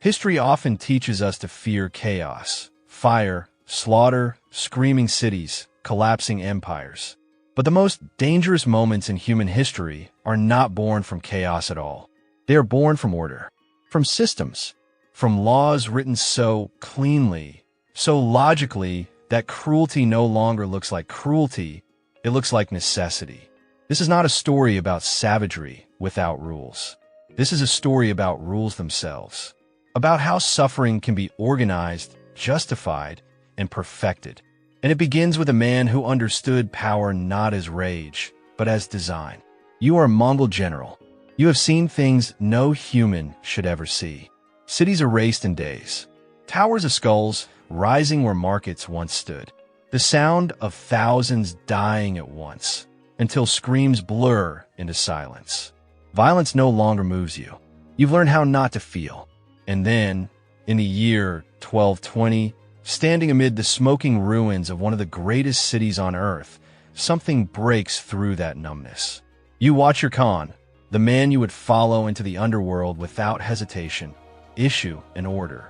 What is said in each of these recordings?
History often teaches us to fear chaos, fire, slaughter, screaming cities, collapsing empires. But the most dangerous moments in human history are not born from chaos at all. They are born from order, from systems, from laws written so cleanly, so logically that cruelty no longer looks like cruelty, it looks like necessity. This is not a story about savagery without rules. This is a story about rules themselves, about how suffering can be organized, justified, and perfected. And it begins with a man who understood power not as rage, but as design. You are a Mongol general. You have seen things no human should ever see. Cities erased in days. Towers of skulls rising where markets once stood. The sound of thousands dying at once, until screams blur into silence. Violence no longer moves you. You've learned how not to feel. And then, in the year 1220, standing amid the smoking ruins of one of the greatest cities on earth, something breaks through that numbness. You watch your Khan, the man you would follow into the underworld without hesitation, issue an order.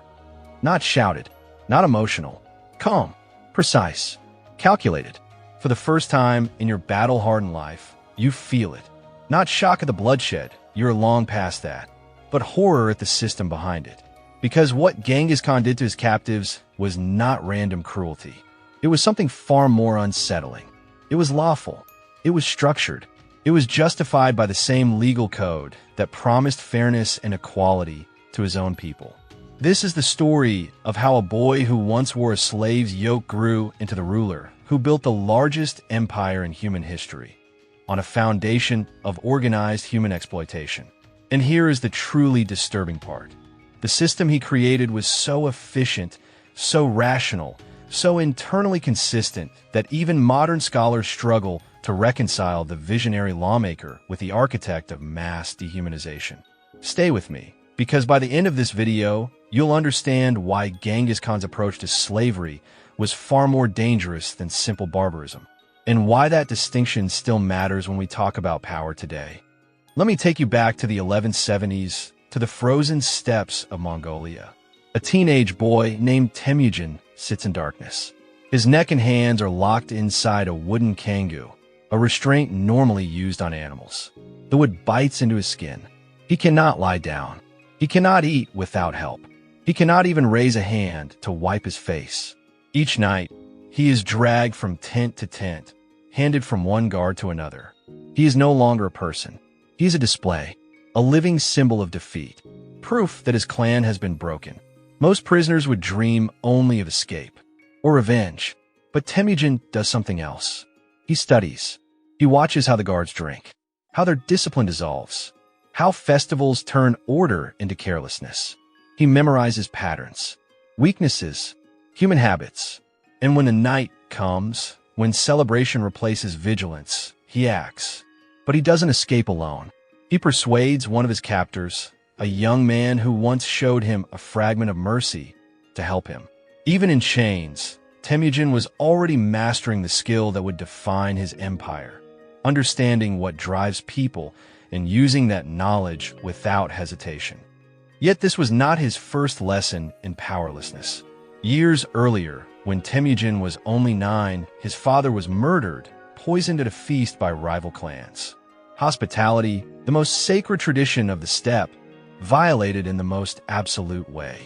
Not shouted, not emotional, calm, precise, calculated. For the first time in your battle-hardened life, you feel it. Not shock at the bloodshed, you're long past that, but horror at the system behind it. Because what Genghis Khan did to his captives was not random cruelty. It was something far more unsettling. It was lawful. It was structured. It was justified by the same legal code that promised fairness and equality to his own people. This is the story of how a boy who once wore a slave's yoke grew into the ruler who built the largest empire in human history, on a foundation of organized human exploitation. And here is the truly disturbing part. The system he created was so efficient, so rational, so internally consistent that even modern scholars struggle to reconcile the visionary lawmaker with the architect of mass dehumanization. Stay with me, because by the end of this video, you'll understand why Genghis Khan's approach to slavery was far more dangerous than simple barbarism, and why that distinction still matters when we talk about power today. Let me take you back to the 1170s, to the frozen steppes of Mongolia. A teenage boy named Temujin sits in darkness. His neck and hands are locked inside a wooden kangu, a restraint normally used on animals. The wood bites into his skin. He cannot lie down. He cannot eat without help. He cannot even raise a hand to wipe his face. Each night, he is dragged from tent to tent, handed from one guard to another. He is no longer a person. He is a display, a living symbol of defeat, proof that his clan has been broken. Most prisoners would dream only of escape or revenge, but Temujin does something else. He studies. He watches how the guards drink, how their discipline dissolves, how festivals turn order into carelessness. He memorizes patterns, weaknesses, human habits. And when the night comes, when celebration replaces vigilance, he acts. But he doesn't escape alone. He persuades one of his captors, a young man who once showed him a fragment of mercy, to help him. Even in chains, Temujin was already mastering the skill that would define his empire, understanding what drives people and using that knowledge without hesitation. Yet this was not his first lesson in powerlessness. Years earlier, when Temujin was only 9, his father was murdered, poisoned at a feast by rival clans. Hospitality, the most sacred tradition of the steppe, violated in the most absolute way.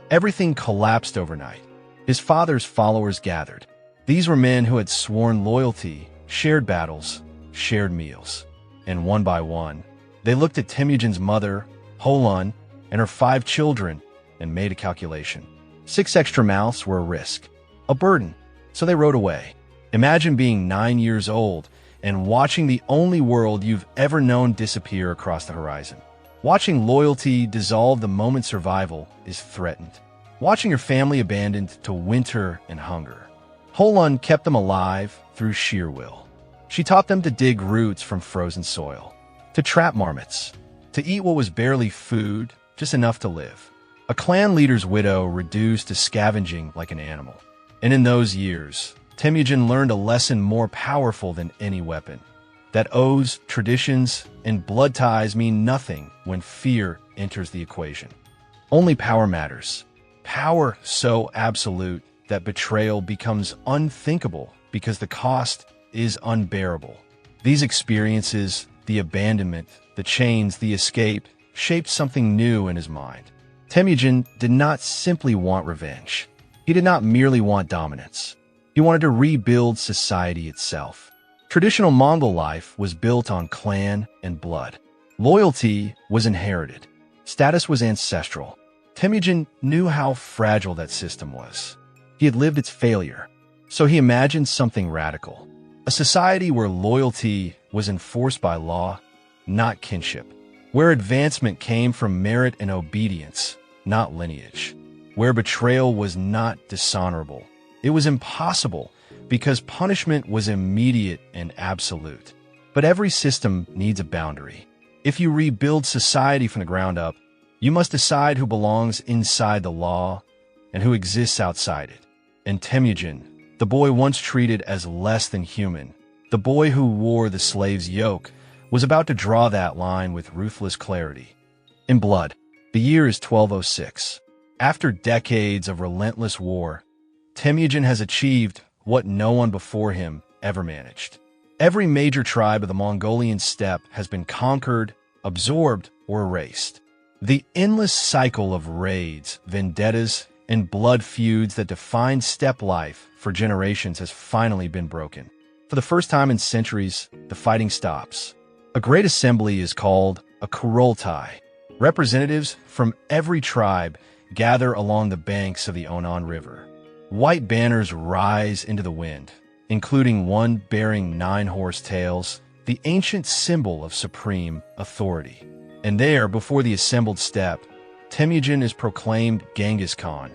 Everything collapsed overnight. His father's followers gathered. These were men who had sworn loyalty, shared battles, shared meals. And one by one, they looked at Temujin's mother, Holun, and her 5 children and made a calculation. 6 extra mouths were a risk, a burden, so they rode away. Imagine being 9 years old and watching the only world you've ever known disappear across the horizon. Watching loyalty dissolve the moment survival is threatened. Watching your family abandoned to winter and hunger. Holun kept them alive through sheer will. She taught them to dig roots from frozen soil, to trap marmots, to eat what was barely food, just enough to live. A clan leader's widow reduced to scavenging like an animal. And in those years, Temujin learned a lesson more powerful than any weapon. That oaths, traditions, and blood ties mean nothing when fear enters the equation. Only power matters. Power so absolute that betrayal becomes unthinkable because the cost is unbearable. These experiences, the abandonment, the chains, the escape, shaped something new in his mind. Temujin did not simply want revenge. He did not merely want dominance. He wanted to rebuild society itself. Traditional Mongol life was built on clan and blood. Loyalty was inherited. Status was ancestral. Temujin knew how fragile that system was. He had lived its failure, so he imagined something radical. A society where loyalty was enforced by law, not kinship. Where advancement came from merit and obedience, not lineage. Where betrayal was not dishonorable. It was impossible because punishment was immediate and absolute. But every system needs a boundary. If you rebuild society from the ground up, you must decide who belongs inside the law and who exists outside it. And Temujin, the boy once treated as less than human, the boy who wore the slave's yoke, was about to draw that line with ruthless clarity. In blood, the year is 1206. After decades of relentless war, Temujin has achieved what no one before him ever managed. Every major tribe of the Mongolian steppe has been conquered, absorbed, or erased. The endless cycle of raids, vendettas, and blood feuds that defined steppe life for generations has finally been broken. For the first time in centuries, the fighting stops. A great assembly is called a cruelty. Representatives from every tribe gather along the banks of the Onan River. White banners rise into the wind, including one bearing 9 horse tails, the ancient symbol of supreme authority. And there, before the assembled steppe, Temujin is proclaimed Genghis Khan,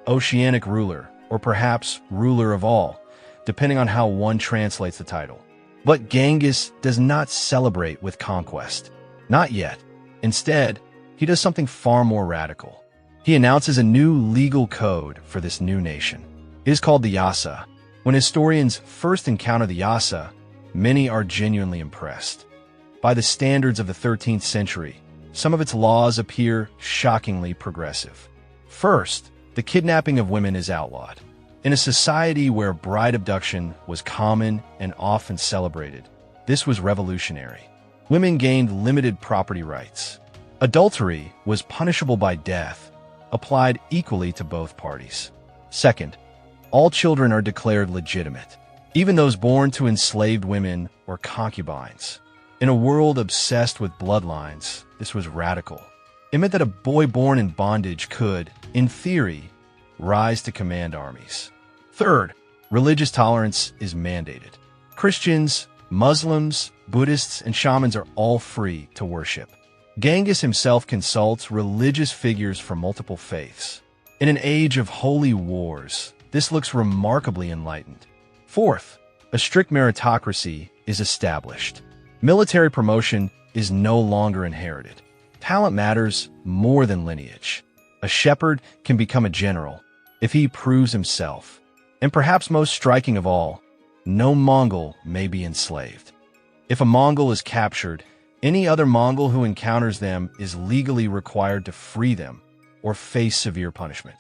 oceanic ruler, or perhaps ruler of all, depending on how one translates the title. But Genghis does not celebrate with conquest. Not yet. Instead, he does something far more radical. He announces a new legal code for this new nation. It is called the Yasa. When historians first encounter the Yasa, many are genuinely impressed. By the standards of the 13th century, some of its laws appear shockingly progressive. First, the kidnapping of women is outlawed. In a society where bride abduction was common and often celebrated, this was revolutionary. Women gained limited property rights. Adultery was punishable by death, applied equally to both parties. Second, all children are declared legitimate, even those born to enslaved women or concubines. In a world obsessed with bloodlines, this was radical. It meant that a boy born in bondage could, in theory, rise to command armies. Third, religious tolerance is mandated. Christians, Muslims, Buddhists, and shamans are all free to worship. Genghis himself consults religious figures from multiple faiths. In an age of holy wars, this looks remarkably enlightened. Fourth, a strict meritocracy is established. Military promotion is no longer inherited. Talent matters more than lineage. A shepherd can become a general if he proves himself. And perhaps most striking of all, no Mongol may be enslaved. If a Mongol is captured, any other Mongol who encounters them is legally required to free them or face severe punishment.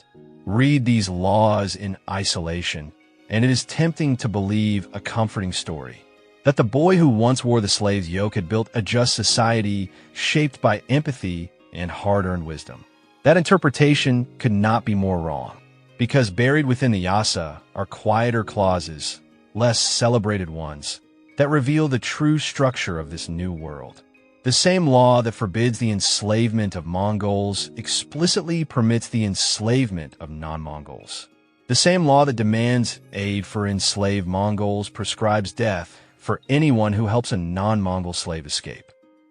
Read these laws in isolation, and it is tempting to believe a comforting story. That the boy who once wore the slave's yoke had built a just society shaped by empathy and hard-earned wisdom. That interpretation could not be more wrong, because buried within the Yasa are quieter clauses, less celebrated ones, that reveal the true structure of this new world. The same law that forbids the enslavement of Mongols explicitly permits the enslavement of non-Mongols. The same law that demands aid for enslaved Mongols prescribes death for anyone who helps a non-Mongol slave escape.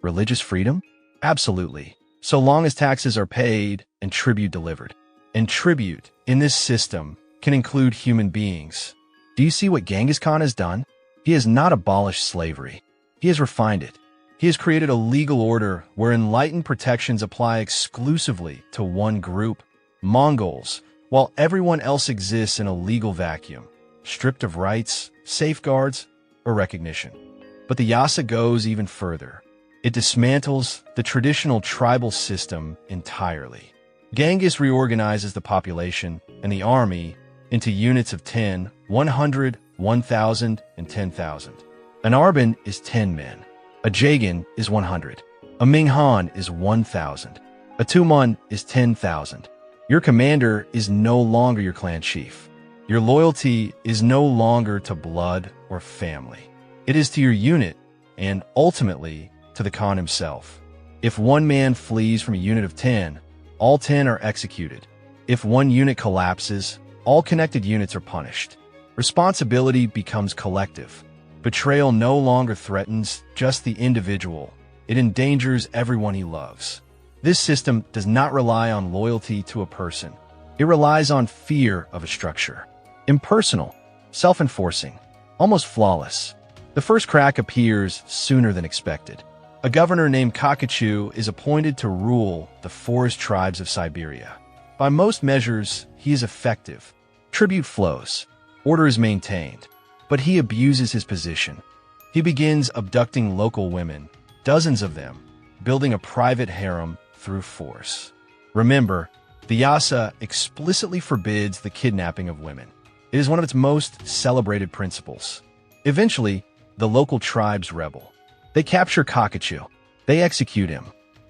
Religious freedom? Absolutely, so long as taxes are paid and tribute delivered. And tribute, in this system, can include human beings. Do you see what Genghis Khan has done? He has not abolished slavery. He has refined it. He has created a legal order where enlightened protections apply exclusively to one group, Mongols, while everyone else exists in a legal vacuum, stripped of rights, safeguards, or recognition. But the Yasa goes even further. It dismantles the traditional tribal system entirely. Genghis reorganizes the population and the army into units of 10, 100, 1,000, and 10,000. An Arban is 10 men. A Jagan is 100. A Minghan is 1,000. A Tuman is 10,000. Your commander is no longer your clan chief. Your loyalty is no longer to blood or family. It is to your unit and, ultimately, to the Khan himself. If one man flees from a unit of 10, all 10 are executed. If one unit collapses, all connected units are punished. Responsibility becomes collective. Betrayal no longer threatens just the individual. It endangers everyone he loves. This system does not rely on loyalty to a person. It relies on fear of a structure. Impersonal, self-enforcing, almost flawless. The first crack appears sooner than expected. A governor named Kakachu is appointed to rule the forest tribes of Siberia. By most measures, he is effective. Tribute flows. Order is maintained. But he abuses his position. He begins abducting local women, dozens of them, building a private harem through force. Remember, the Yasa explicitly forbids the kidnapping of women. It is one of its most celebrated principles. Eventually, the local tribes rebel. They capture Kakachu. They execute him.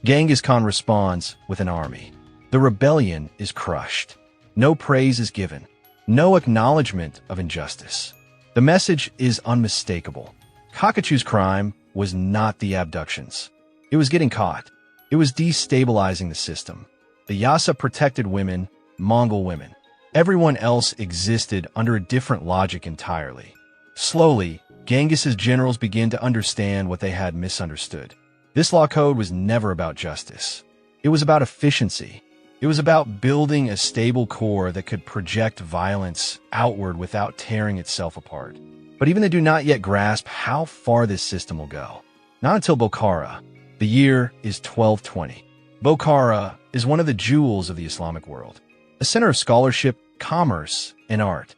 Genghis Khan responds with an army. The rebellion is crushed. No praise is given. No acknowledgement of injustice. The message is unmistakable. Kakachu's crime was not the abductions. It was getting caught. It was destabilizing the system. The Yasa protected women, Mongol women. Everyone else existed under a different logic entirely. Slowly, Genghis's generals began to understand what they had misunderstood. This law code was never about justice. It was about efficiency. It was about building a stable core that could project violence outward without tearing itself apart. But even they do not yet grasp how far this system will go. Not until Bukhara. The year is 1220. Bukhara is one of the jewels of the Islamic world, a center of scholarship, commerce, and art.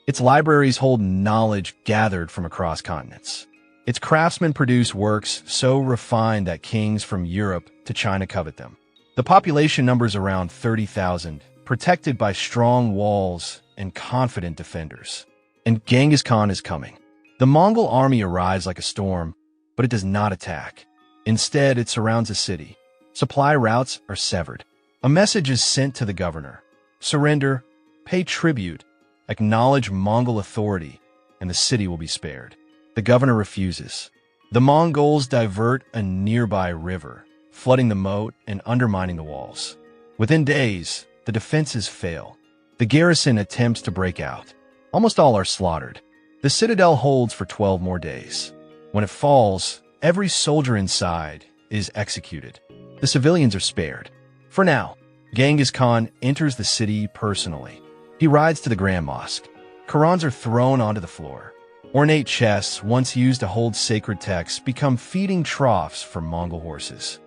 Its libraries hold knowledge gathered from across continents. Its craftsmen produce works so refined that kings from Europe to China covet them. The population numbers around 30,000, protected by strong walls and confident defenders. And Genghis Khan is coming. The Mongol army arrives like a storm, but it does not attack. Instead, it surrounds the city. Supply routes are severed. A message is sent to the governor. Surrender, pay tribute, acknowledge Mongol authority, and the city will be spared. The governor refuses. The Mongols divert a nearby river, flooding the moat and undermining the walls. Within days, the defenses fail. The garrison attempts to break out. Almost all are slaughtered. The citadel holds for 12 more days. When it falls, every soldier inside is executed. The civilians are spared. For now, Genghis Khan enters the city personally. He rides to the Grand Mosque. Qurans are thrown onto the floor. Ornate chests, once used to hold sacred texts, become feeding troughs for Mongol horses.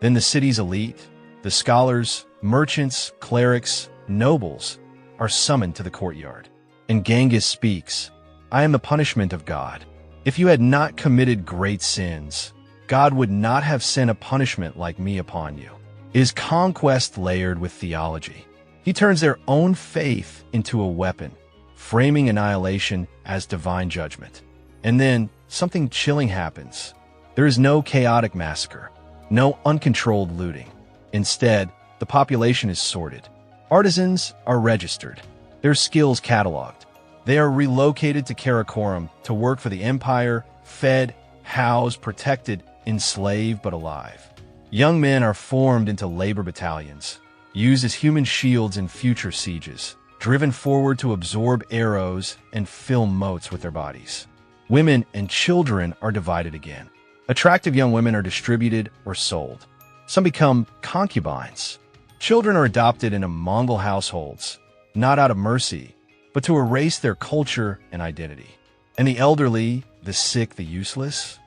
Then the city's elite, the scholars, merchants, clerics, nobles, are summoned to the courtyard. And Genghis speaks, "I am the punishment of God. If you had not committed great sins, God would not have sent a punishment like me upon you." It is conquest layered with theology. He turns their own faith into a weapon, framing annihilation as divine judgment. And then, something chilling happens. There is no chaotic massacre, no uncontrolled looting. Instead, the population is sorted. Artisans are registered, their skills cataloged. They are relocated to Karakoram to work for the empire, fed, housed, protected, enslaved but alive. Young men are formed into labor battalions, used as human shields in future sieges, driven forward to absorb arrows and fill moats with their bodies. Women and children are divided again. Attractive young women are distributed or sold. Some become concubines. Children are adopted into Mongol households, not out of mercy, but to erase their culture and identity. And the elderly, the sick, the useless,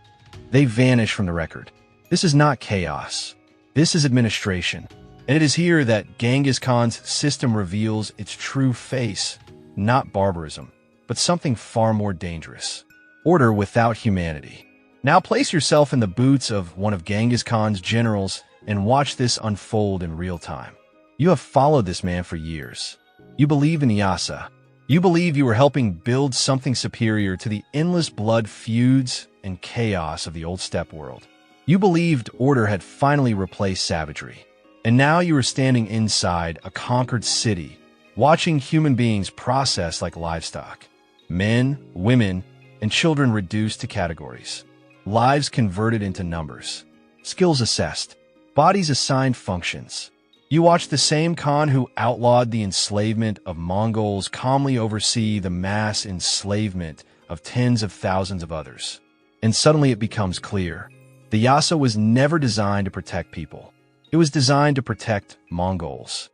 they vanish from the record. This is not chaos. This is administration. And it is here that Genghis Khan's system reveals its true face, not barbarism, but something far more dangerous. Order without humanity. Now place yourself in the boots of one of Genghis Khan's generals and watch this unfold in real time. You have followed this man for years. You believe in Yasa. You believe you were helping build something superior to the endless blood feuds and chaos of the old steppe world. You believed order had finally replaced savagery. And now you were standing inside a conquered city, watching human beings processed like livestock. Men, women, and children reduced to categories. Lives converted into numbers. Skills assessed. Bodies assigned functions. You watched the same Khan who outlawed the enslavement of Mongols calmly oversee the mass enslavement of tens of thousands of others. And suddenly it becomes clear. The Yasa was never designed to protect people. It was designed to protect Mongols.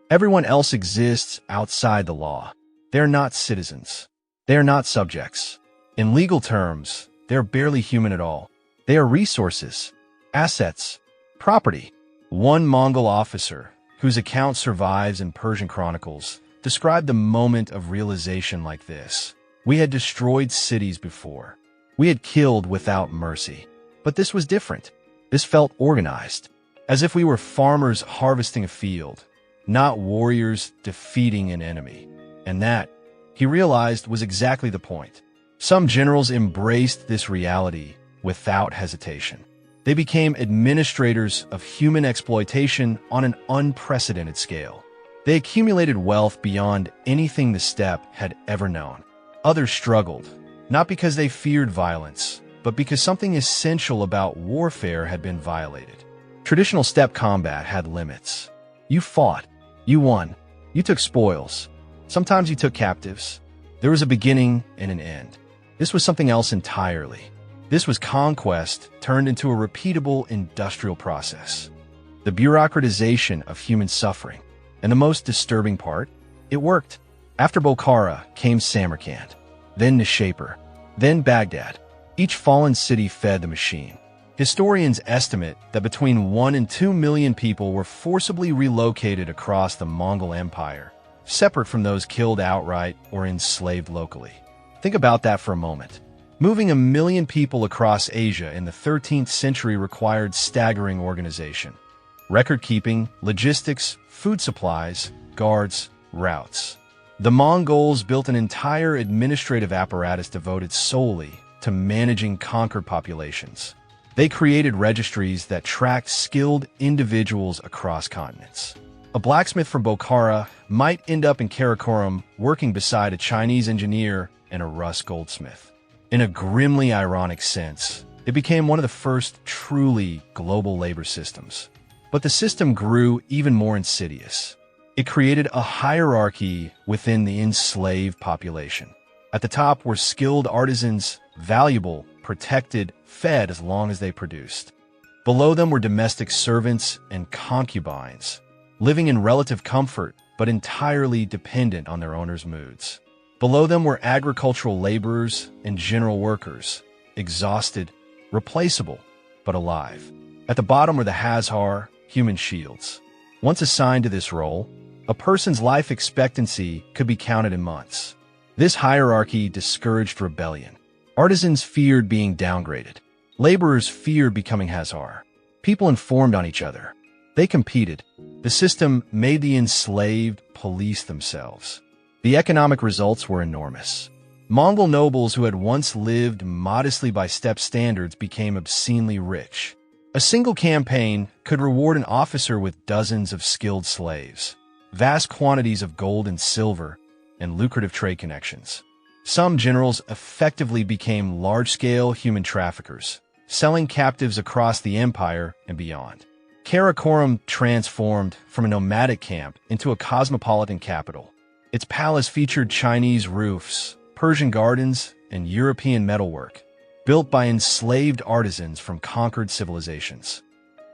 Everyone else exists outside the law. They are not citizens. They are not subjects. In legal terms, they are barely human at all. They are resources, assets, property. One Mongol officer, whose account survives in Persian chronicles, described the moment of realization like this. We had destroyed cities before. We had killed without mercy. But this was different. This felt organized, as if we were farmers harvesting a field, not warriors defeating an enemy. And that, he realized, was exactly the point. Some generals embraced this reality without hesitation. They became administrators of human exploitation on an unprecedented scale. They accumulated wealth beyond anything the steppe had ever known. Others struggled, not because they feared violence, but because something essential about warfare had been violated. Traditional steppe combat had limits. You fought. You won. You took spoils. Sometimes you took captives. There was a beginning and an end. This was something else entirely. This was conquest turned into a repeatable industrial process. The bureaucratization of human suffering. And the most disturbing part, it worked. After Bukhara came Samarkand, then Nishapur, then Baghdad. Each fallen city fed the machine. Historians estimate that between 1 and 2 million people were forcibly relocated across the Mongol Empire, separate from those killed outright or enslaved locally. Think about that for a moment. Moving 1 million people across Asia in the 13th century required staggering organization. Record-keeping, logistics, food supplies, guards, routes. The Mongols built an entire administrative apparatus devoted solely to managing conquered populations. They created registries that tracked skilled individuals across continents. A blacksmith from Bukhara might end up in Karakoram working beside a Chinese engineer and a Rus goldsmith. In a grimly ironic sense, it became one of the first truly global labor systems. But the system grew even more insidious. It created a hierarchy within the enslaved population. At the top were skilled artisans, valuable, protected, fed as long as they produced. Below them were domestic servants and concubines, living in relative comfort but entirely dependent on their owners' moods. Below them were agricultural laborers and general workers, exhausted, replaceable, but alive. At the bottom were the Hazar, human shields. Once assigned to this role, a person's life expectancy could be counted in months. This hierarchy discouraged rebellion. Artisans feared being downgraded. Laborers feared becoming Hazar. People informed on each other. They competed. The system made the enslaved police themselves. The economic results were enormous. Mongol nobles who had once lived modestly by steppe standards became obscenely rich. A single campaign could reward an officer with dozens of skilled slaves, vast quantities of gold and silver, and lucrative trade connections. Some generals effectively became large-scale human traffickers, selling captives across the empire and beyond. Karakoram transformed from a nomadic camp into a cosmopolitan capital. Its palace featured Chinese roofs, Persian gardens, and European metalwork, built by enslaved artisans from conquered civilizations.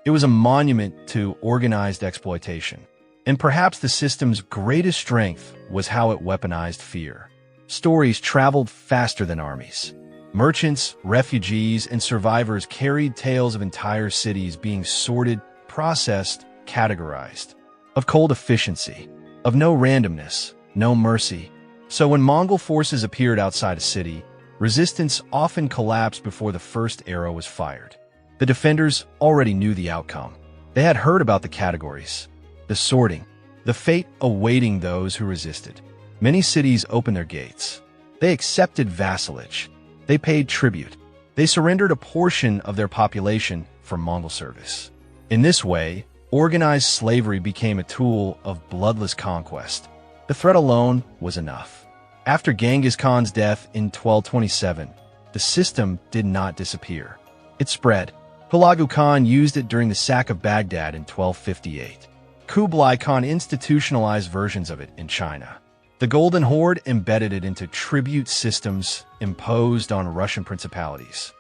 It was a monument to organized exploitation. And perhaps the system's greatest strength was how it weaponized fear. Stories traveled faster than armies. Merchants, refugees, and survivors carried tales of entire cities being sorted, processed, categorized. Of cold efficiency, of no randomness, no mercy. So when Mongol forces appeared outside a city, resistance often collapsed before the first arrow was fired. The defenders already knew the outcome. They had heard about the categories, the sorting, the fate awaiting those who resisted. Many cities opened their gates. They accepted vassalage. They paid tribute. They surrendered a portion of their population for Mongol service. In this way, organized slavery became a tool of bloodless conquest. The threat alone was enough. After Genghis Khan's death in 1227, the system did not disappear. It spread. Hulagu Khan used it during the sack of Baghdad in 1258. Kublai Khan institutionalized versions of it in China. The Golden Horde embedded it into tribute systems imposed on Russian principalities.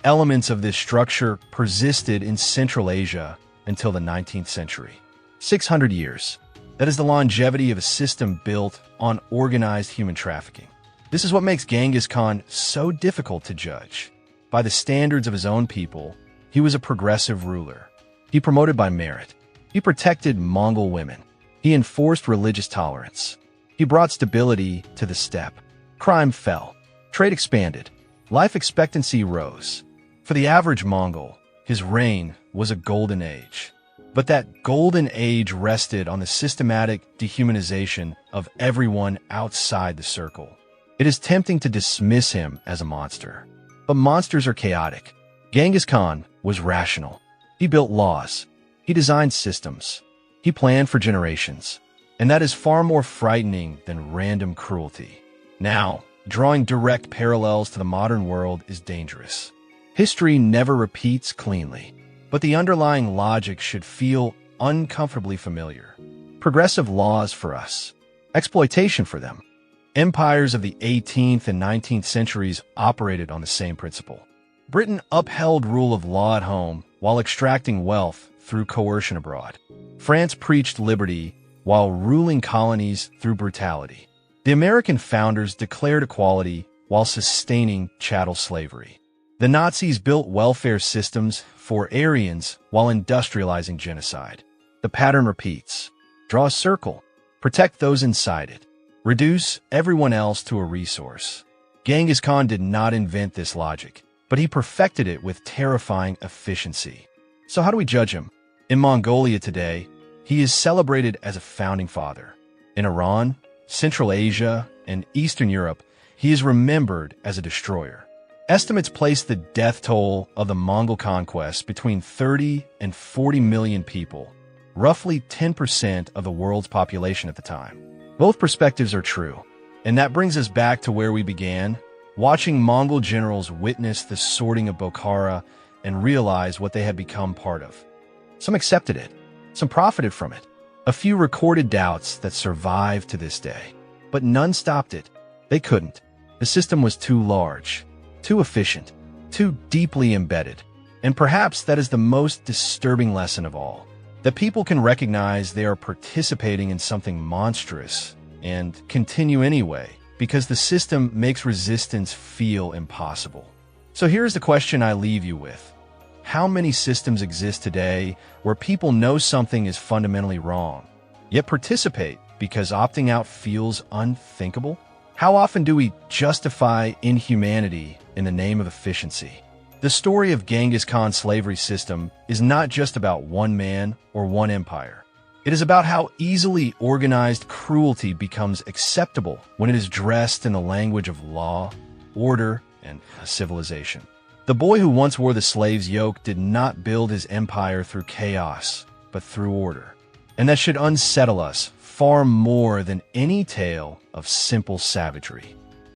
Elements of this structure persisted in Central Asia until the 19th century. 600 years. That is the longevity of a system built on organized human trafficking. This is what makes Genghis Khan so difficult to judge. By the standards of his own people, he was a progressive ruler. He promoted by merit. He protected Mongol women. He enforced religious tolerance. He brought stability to the steppe. Crime fell. Trade expanded. Life expectancy rose. For the average Mongol, his reign was a golden age. But that golden age rested on the systematic dehumanization of everyone outside the circle. It is tempting to dismiss him as a monster. But monsters are chaotic. Genghis Khan was rational. He built laws. He designed systems. He planned for generations. And that is far more frightening than random cruelty. Now, drawing direct parallels to the modern world is dangerous. History never repeats cleanly, but the underlying logic should feel uncomfortably familiar. Progressive laws for us, exploitation for them. Empires of the 18th and 19th centuries operated on the same principle. Britain upheld rule of law at home while extracting wealth through coercion abroad. France preached liberty while ruling colonies through brutality. The American founders declared equality while sustaining chattel slavery. The Nazis built welfare systems for Aryans while industrializing genocide. The pattern repeats. Draw a circle. Protect those inside it. Reduce everyone else to a resource. Genghis Khan did not invent this logic, but he perfected it with terrifying efficiency. So how do we judge him? In Mongolia today, he is celebrated as a founding father. In Iran, Central Asia, and Eastern Europe, he is remembered as a destroyer. Estimates place the death toll of the Mongol conquest between 30 and 40 million people, roughly 10% of the world's population at the time. Both perspectives are true, and that brings us back to where we began, watching Mongol generals witness the sorting of Bukhara and realize what they had become part of. Some accepted it. Some profited from it. A few recorded doubts that survive to this day. But none stopped it. They couldn't. The system was too large, too efficient, too deeply embedded. And perhaps that is the most disturbing lesson of all. That people can recognize they are participating in something monstrous and continue anyway, because the system makes resistance feel impossible. So here's the question I leave you with. How many systems exist today where people know something is fundamentally wrong, yet participate because opting out feels unthinkable? How often do we justify inhumanity in the name of efficiency? The story of Genghis Khan's slavery system is not just about one man or one empire. It is about how easily organized cruelty becomes acceptable when it is dressed in the language of law, order, and civilization. The boy who once wore the slave's yoke did not build his empire through chaos, but through order. And that should unsettle us far more than any tale of simple savagery.